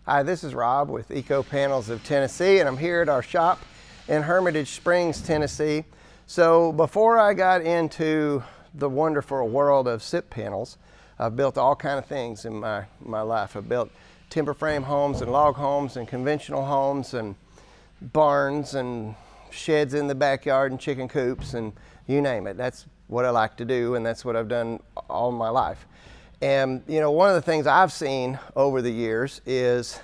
Hi, this is Rob with Eco Panels of Tennessee, and I'm here at our shop in Hermitage Springs, Tennessee. So before I got into the wonderful world of SIP panels, I've built all kinds of things in my life. I've built timber frame homes and log homes and conventional homes and barns and sheds in the backyard and chicken coops and you name it. That's what I like to do, and that's what I've done all my life. And you know, one of the things I've seen over the years is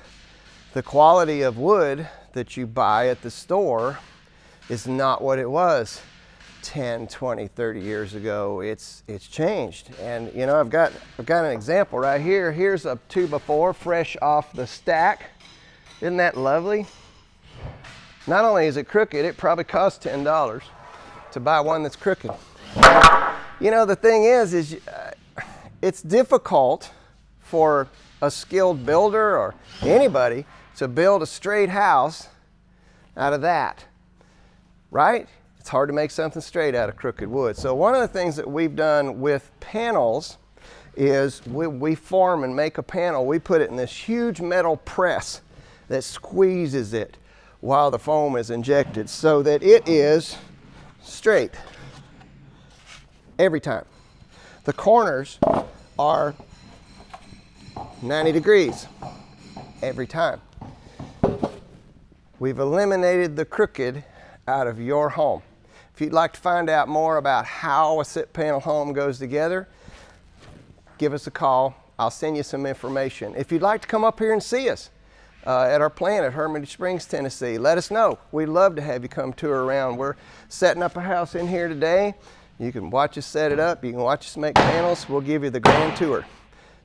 the quality of wood that you buy at the store is not what it was 10, 20, 30 years ago. It's changed. And you know, I've got an example right here. Here's a 2x4 fresh off the stack. Isn't that lovely? Not only is it crooked, it probably costs $10 to buy one that's crooked. You know, the thing is it's difficult for a skilled builder or anybody to build a straight house out of that, right? It's hard to make something straight out of crooked wood. So one of the things that we've done with panels is we form and make a panel. We put it in this huge metal press that squeezes it while the foam is injected so that it is straight every time. The corners are 90 degrees every time. We've eliminated the crooked out of your home. If you'd like to find out more about how a SIP panel home goes together, give us a call. I'll send you some information. If you'd like to come up here and see us at our plant at Hermitage Springs, Tennessee, let us know. We'd love to have you come tour around. We're setting up a house in here today. You can watch us set it up. You can watch us make panels. We'll give you the grand tour.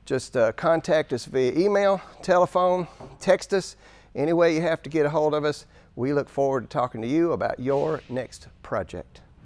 Just contact us via email, telephone, text us. Any way you have to get a hold of us. We look forward to talking to you about your next project.